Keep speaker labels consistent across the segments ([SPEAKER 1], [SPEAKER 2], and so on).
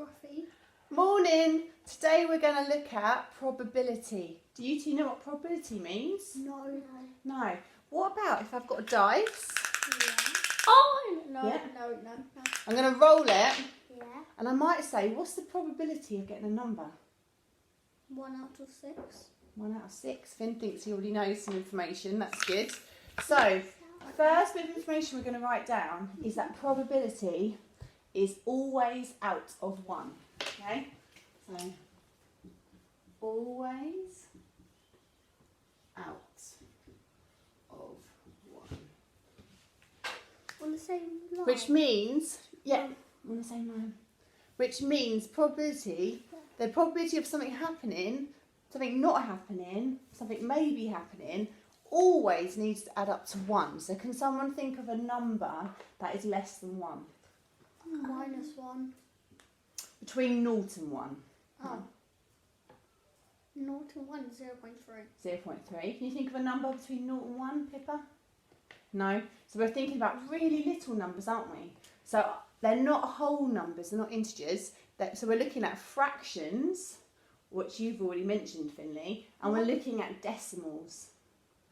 [SPEAKER 1] Scruffy.
[SPEAKER 2] Morning! Today we're going to look at probability. Do you two know what probability means?
[SPEAKER 1] No.
[SPEAKER 2] No. What about if I've got a dice?
[SPEAKER 1] Yeah. Oh, no,
[SPEAKER 2] Yeah.
[SPEAKER 1] no.
[SPEAKER 2] I'm going to roll it
[SPEAKER 1] Yeah.
[SPEAKER 2] and I might say, what's the probability of getting a number?
[SPEAKER 1] 1 out of 6.
[SPEAKER 2] 1 out of 6. Finn thinks he already knows some information. That's good. So, first bit of information we're going to write down is that probability is always out of 1. Okay? So, always out of 1.
[SPEAKER 1] On the same line.
[SPEAKER 2] Which means, on the same line. Which means probability, the probability of something happening, something not happening, something maybe happening, always needs to add up to 1. So can someone think of a number that is less than 1?
[SPEAKER 1] -1.
[SPEAKER 2] Between 0 and 1.
[SPEAKER 1] Oh. 0 to 1, 0.3.
[SPEAKER 2] 0.3. Can you think of a number between 0 and 1, Pippa? No? So we're thinking about really little numbers, aren't we? So they're not whole numbers, they're not integers. So we're looking at fractions, which you've already mentioned, Finley, and we're looking at decimals.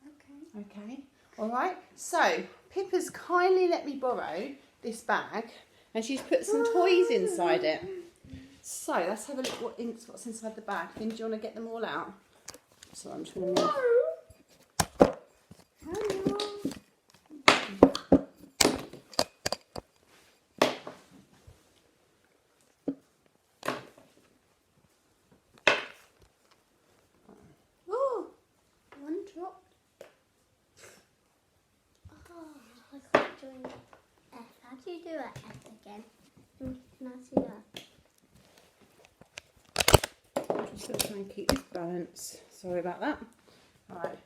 [SPEAKER 1] Okay.
[SPEAKER 2] Okay? Alright? So, Pippa's kindly let me borrow this bag, and she's put some toys inside it. So, let's have a look what's inside the bag. Finn, do you want to get them all out? So I'm just going to move.
[SPEAKER 1] Hello. Oh, one dropped. Oh, I can't do an F. How do you do an F again? Can I see that?
[SPEAKER 2] Just going to try and keep this balance. Sorry about that. Right.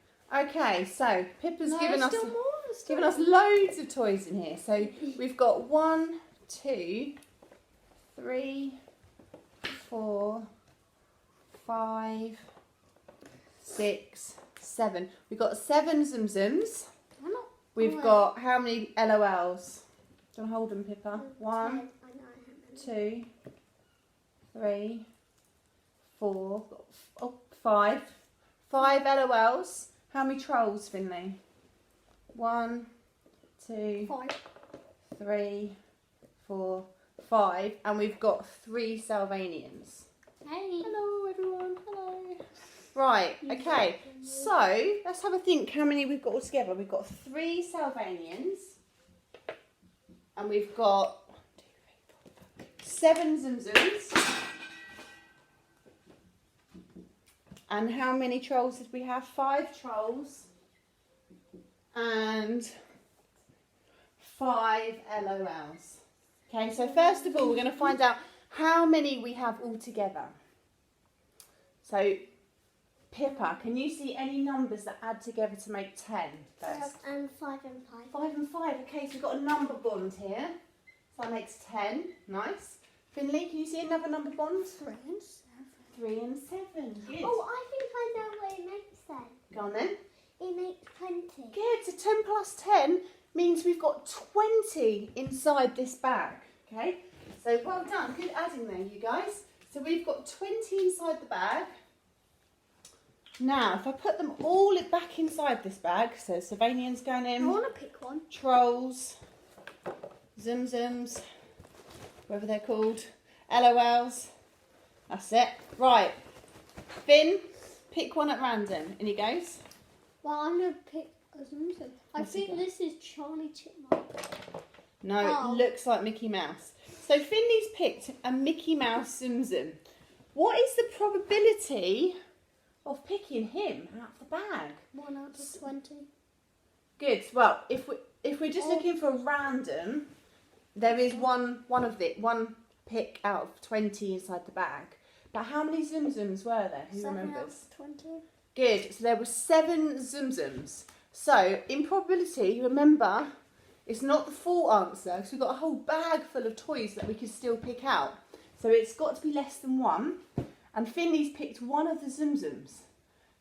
[SPEAKER 2] Okay, so Pippa's given us loads of toys in here. So we've got 1, 2, 3, 4, 5, 6, 7. We've got 7 Zum Zums. We've got how many LOLs? Do you want to hold them, Pippa? 1, 2, 3, 4, 5. 5 LOLs. How many trolls, Finley? 1, 2, 3, 4, 5. And we've got 3 Salvanians.
[SPEAKER 1] Hey.
[SPEAKER 2] Hello, everyone. Hello. Right, okay. So, let's have a think how many we've got all together. We've got 3 Salvanians. And we've got 7 Zum Zums. And how many trolls did we have? 5 trolls. And 5 LOLs. Okay, so first of all, we're going to find out how many we have all together. So, Pippa, can you see any numbers that add together to make 10 first?
[SPEAKER 1] And 5 and 5.
[SPEAKER 2] 5 and 5. Okay, so we've got a number bond here. So that makes 10. Nice. Finley, can you see another number bond?
[SPEAKER 1] 3 and 7.
[SPEAKER 2] 3 and 7. Good.
[SPEAKER 1] Oh, I think I know what it makes then.
[SPEAKER 2] Go on then.
[SPEAKER 1] It makes 20.
[SPEAKER 2] Good. So 10 plus 10 means we've got 20 inside this bag. Okay. So well done. Good adding there, you guys. So we've got 20 inside the bag. Now, if I put them all back inside this bag, so Salvanians going in.
[SPEAKER 1] I want to pick one.
[SPEAKER 2] Trolls, Zum Zums, whatever they're called, LOLs. That's it. Right. Finn, pick one at random. In he goes.
[SPEAKER 1] Well, I'm going to pick a Zum Zum. I
[SPEAKER 2] What's he
[SPEAKER 1] think
[SPEAKER 2] got?
[SPEAKER 1] this is Charlie Chipmunk.
[SPEAKER 2] No,
[SPEAKER 1] Oh.
[SPEAKER 2] it looks like Mickey Mouse. So Finley's picked a Mickey Mouse Zum Zum. What is the probability of picking him out of the bag?
[SPEAKER 1] 1 out of 20.
[SPEAKER 2] Good. Well, if we're just looking for random, there is one pick out of 20 inside the bag. But how many Zum Zums were there? Who
[SPEAKER 1] 7 out
[SPEAKER 2] remembers?
[SPEAKER 1] of 20.
[SPEAKER 2] Good. So there were 7 Zum Zums. So in probability, remember, it's not the full answer because we've got a whole bag full of toys that we can still pick out. So it's got to be less than 1. And Finley's picked one of the Zum Zums.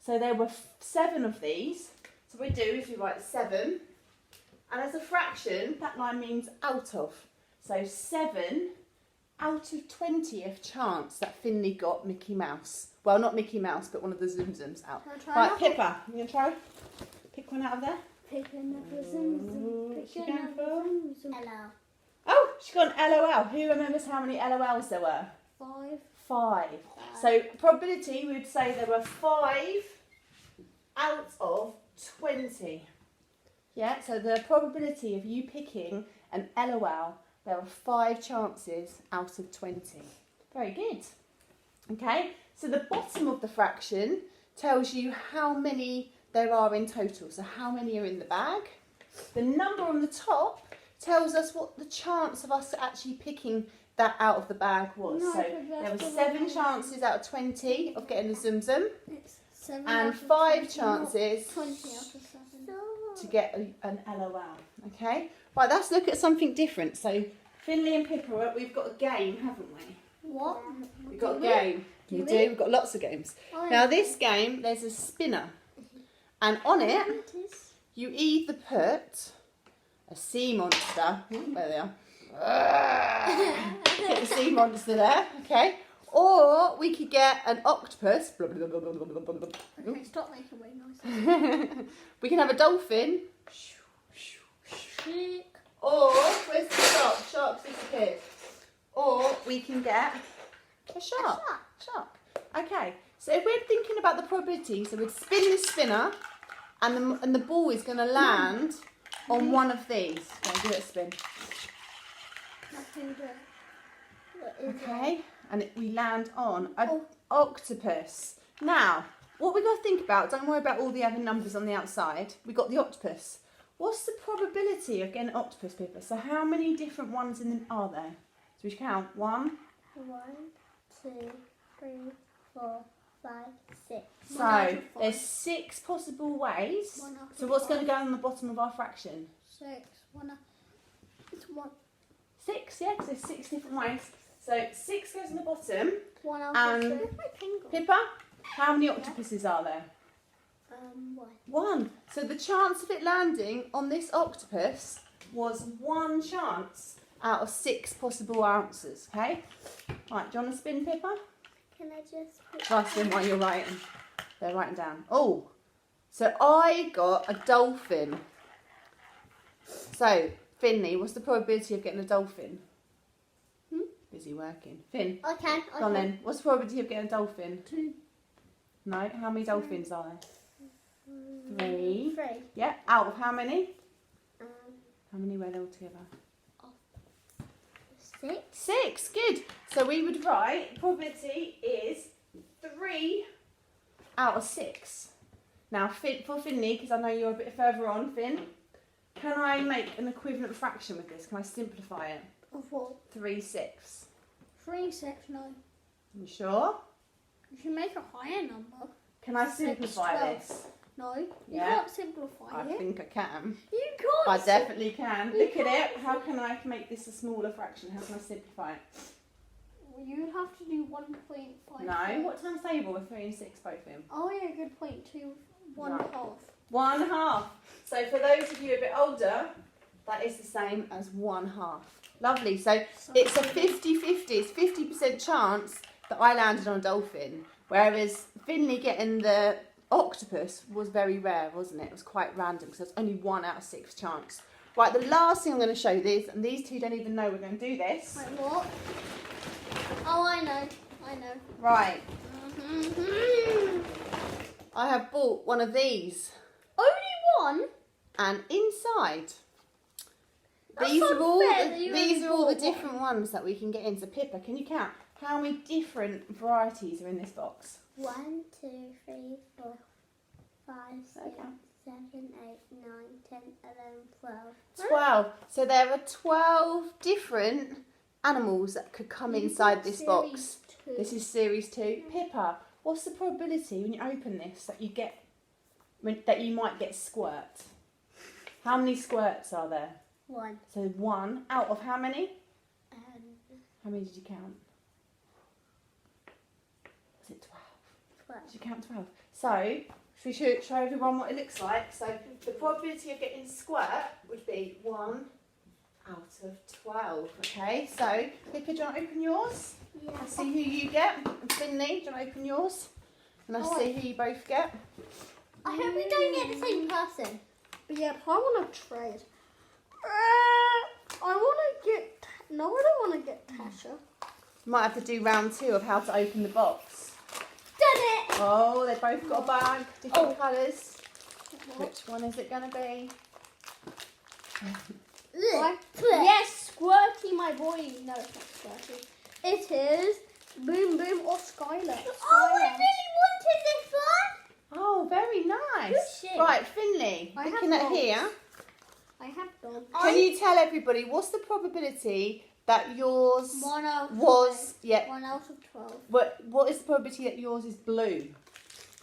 [SPEAKER 2] So there were 7 of these. So what we do is we write 7. And as a fraction, that line means out of. So 7 out of 20th chance that Finley got Mickey Mouse? Well, not Mickey Mouse, but one of the Zoom Zooms out. Right, Pippa, you going to try? Pick one out of there.
[SPEAKER 1] Pick another Zoom Zoom.
[SPEAKER 2] What's she
[SPEAKER 1] Pick
[SPEAKER 2] going
[SPEAKER 1] another
[SPEAKER 2] for?
[SPEAKER 1] Zoom Zoom. Hello.
[SPEAKER 2] Oh, she got an LOL. Who remembers how many LOLs there were?
[SPEAKER 1] 5.
[SPEAKER 2] 5. So probability, we would say there were 5 out of 20. Yeah, so the probability of you picking an LOL, there were 5 chances out of 20. Very good. Okay, so the bottom of the fraction tells you how many there are in total. So how many are in the bag. The number on the top tells us what the chance of us actually picking that out of the bag was.
[SPEAKER 1] No,
[SPEAKER 2] so
[SPEAKER 1] but
[SPEAKER 2] there were
[SPEAKER 1] that's
[SPEAKER 2] 7
[SPEAKER 1] the
[SPEAKER 2] chances out of 20 of getting a Zum Zum,
[SPEAKER 1] It's 7
[SPEAKER 2] and
[SPEAKER 1] out of
[SPEAKER 2] 5
[SPEAKER 1] 20,
[SPEAKER 2] chances
[SPEAKER 1] 20 out of 7.
[SPEAKER 2] to get an LOL. Okay, right, let's look at something different. So Finley and Pippa, we've got a game, haven't we?
[SPEAKER 1] What?
[SPEAKER 2] We've got a
[SPEAKER 1] Do we?
[SPEAKER 2] game.
[SPEAKER 1] Do
[SPEAKER 2] We
[SPEAKER 1] we?
[SPEAKER 2] do, we've got lots of games.
[SPEAKER 1] Oh,
[SPEAKER 2] Now
[SPEAKER 1] yeah.
[SPEAKER 2] this game, there's a spinner, and on it
[SPEAKER 1] It is.
[SPEAKER 2] you either put a sea monster, there they are, get the sea monster there, okay, or we could get an octopus, blah, blah, blah, blah, blah, blah, blah.
[SPEAKER 1] Okay, stop making weird noises.
[SPEAKER 2] We can have a dolphin,
[SPEAKER 1] Chick.
[SPEAKER 2] or, where's the shark? Shark's disappeared. Or we can get a shark. Shark. Okay, so if we're thinking about the probability, so we'd spin the spinner and the ball is going to land on one of these. Okay, give it a spin.
[SPEAKER 1] Nothing good. What is
[SPEAKER 2] Okay, and we land on an
[SPEAKER 1] Oh.
[SPEAKER 2] octopus. Now, what we've got to think about, don't worry about all the other numbers on the outside. We've got the octopus. What's the probability of getting an octopus, Pippa? So how many different ones are there? So we should count. 1.
[SPEAKER 1] it? 1, 2, 3, 4, 5, 6.
[SPEAKER 2] So there's 6 possible ways. So what's going to go on the bottom of our fraction?
[SPEAKER 1] 6. It's 1.
[SPEAKER 2] 6, yeah, because there's 6 different ways. So 6 goes on the bottom.
[SPEAKER 1] 1 out
[SPEAKER 2] And
[SPEAKER 1] of 6.
[SPEAKER 2] Pippa, how many octopuses are there?
[SPEAKER 1] 1.
[SPEAKER 2] 1. So the chance of it landing on this octopus was 1 chance out of 6 possible answers, okay? Right, do you want to spin, Pippa?
[SPEAKER 1] Can I just put
[SPEAKER 2] Try to spin while you're writing. They're writing down. Oh, so I got a dolphin. So, Finley, what's the probability of getting a dolphin? Busy working. Finn,
[SPEAKER 1] I can.
[SPEAKER 2] go on then. What's the probability of getting a dolphin?
[SPEAKER 1] 2.
[SPEAKER 2] No, how many dolphins are there? 3.
[SPEAKER 1] 3.
[SPEAKER 2] Yeah, out of how many?
[SPEAKER 1] Um,
[SPEAKER 2] How many were there all together?
[SPEAKER 1] 6.
[SPEAKER 2] 6, good. So we would write probability is 3 out of 6. Now for Finley, because I know you're a bit further on, Finn, can I make an equivalent fraction with this? Can I simplify it?
[SPEAKER 1] Of what?
[SPEAKER 2] 3/6.
[SPEAKER 1] 3, 6, no.
[SPEAKER 2] You sure?
[SPEAKER 1] You should make a higher number.
[SPEAKER 2] Can I
[SPEAKER 1] 6,
[SPEAKER 2] simplify
[SPEAKER 1] 12.
[SPEAKER 2] this?
[SPEAKER 1] No, you
[SPEAKER 2] Yeah.
[SPEAKER 1] can't simplify
[SPEAKER 2] I
[SPEAKER 1] it.
[SPEAKER 2] think I can.
[SPEAKER 1] You can't.
[SPEAKER 2] I definitely can.
[SPEAKER 1] You
[SPEAKER 2] Look at
[SPEAKER 1] can't
[SPEAKER 2] it. How can I make this a smaller fraction? How can I simplify it?
[SPEAKER 1] You have to do 1.5.
[SPEAKER 2] No. What times table are 3 and 6 both in?
[SPEAKER 1] Oh yeah, good point. 2, 1
[SPEAKER 2] No.
[SPEAKER 1] half.
[SPEAKER 2] 1/2. So for those of you a bit older, that is the same as 1/2. Lovely. So it's a 50-50. It's 50% chance that I landed on a dolphin, whereas Finley getting the octopus was very rare, wasn't it? It was quite random because there's only 1 out of 6 chance. Right, the last thing I'm going to show you this, and these two don't even know we're going to do this.
[SPEAKER 1] Wait, what? Oh, I know. I know.
[SPEAKER 2] Right,
[SPEAKER 1] Mm-hmm.
[SPEAKER 2] I have bought one of these,
[SPEAKER 1] Only one?
[SPEAKER 2] and inside
[SPEAKER 1] That's
[SPEAKER 2] these are all
[SPEAKER 1] unfair that you
[SPEAKER 2] these
[SPEAKER 1] only
[SPEAKER 2] are all the
[SPEAKER 1] bought one.
[SPEAKER 2] different ones that we can get into. Pippa, can you count how many different varieties are in this box?
[SPEAKER 1] 1, 2, 3, 4, 5, 6,
[SPEAKER 2] Okay.
[SPEAKER 1] 7, 8, 9, 10, 11, 12.
[SPEAKER 2] 12. So there are 12 different animals that could come inside this box. This is series 2. Pippa, what's the probability when you open this that you might get squirt? How many squirts are there?
[SPEAKER 1] 1.
[SPEAKER 2] So 1 out of how many?
[SPEAKER 1] Um,
[SPEAKER 2] How many did you count? Was it 12?
[SPEAKER 1] 12.
[SPEAKER 2] Did you count 12? So, should we show everyone what it looks like? So, the probability of getting squirt would be 1 out of 12. Okay, so Pippa, do you want to open yours?
[SPEAKER 1] Yeah.
[SPEAKER 2] Let's see who you get. And Finley, do you want to open yours? And let's see who you both get.
[SPEAKER 1] I hope we don't get the same person.
[SPEAKER 3] But yeah, I want to trade. I want to get... No, I don't want to get Tasha.
[SPEAKER 2] Might have to do round 2 of how to open the box.
[SPEAKER 1] Done it!
[SPEAKER 2] Oh, they both got a bag, different colours.
[SPEAKER 3] What?
[SPEAKER 2] Which one is it going to be?
[SPEAKER 1] Ugh.
[SPEAKER 3] Yes, Squirty, my boy. No, it's not Squirty. It is Boom Boom or Skylar.
[SPEAKER 1] Oh, I really wanted this one.
[SPEAKER 2] Oh, very nice.
[SPEAKER 1] Good shit.
[SPEAKER 2] Right, Finley,
[SPEAKER 3] I have
[SPEAKER 2] looking at
[SPEAKER 3] dogs.
[SPEAKER 2] here,
[SPEAKER 3] I have done.
[SPEAKER 2] can you tell everybody what's the probability that yours
[SPEAKER 3] 1 out of
[SPEAKER 2] was...
[SPEAKER 3] 12.
[SPEAKER 2] Yeah,
[SPEAKER 3] 1 out of 12.
[SPEAKER 2] what is the probability that yours is blue?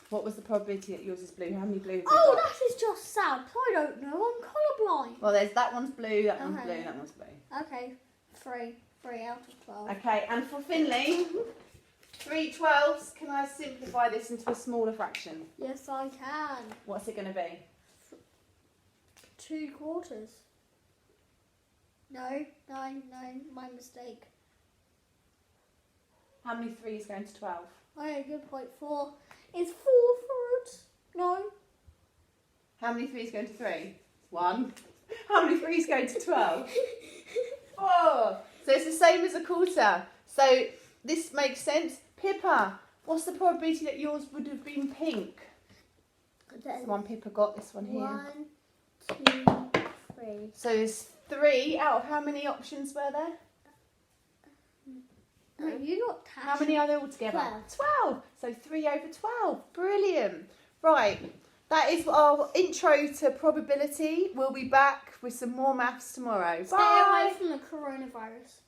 [SPEAKER 2] What was the probability that yours is blue? How many blue have you
[SPEAKER 3] Oh,
[SPEAKER 2] got?
[SPEAKER 3] that is just sad. I don't know. I'm colourblind.
[SPEAKER 2] Well, there's that one's blue, that one's
[SPEAKER 3] Okay.
[SPEAKER 2] blue, that one's blue.
[SPEAKER 3] Okay, 3 out of 12.
[SPEAKER 2] Okay, and for Finley, 3 12s, can I simplify this into a smaller fraction?
[SPEAKER 3] Yes, I can.
[SPEAKER 2] What's it going to be?
[SPEAKER 3] 2 quarters. No, my mistake.
[SPEAKER 2] How many 3s going to 12?
[SPEAKER 3] Oh, yeah, good point. 4. Is 4 thirds? No.
[SPEAKER 2] How many 3s going to 3? 1. How many 3s going to 12? 4. So it's the same as a quarter. So this makes sense. Pippa, what's the probability that yours would have been pink? This one Pippa got, this one here.
[SPEAKER 1] 1, 2, 3.
[SPEAKER 2] So there's 3 out of how many options were there?
[SPEAKER 3] No, you got Tasha.
[SPEAKER 2] How many are there altogether?
[SPEAKER 1] 12.
[SPEAKER 2] 12. So 3 over 12. Brilliant. Right. That is our intro to probability. We'll be back with some more maths tomorrow.
[SPEAKER 3] Stay away
[SPEAKER 2] Bye.
[SPEAKER 3] from the coronavirus.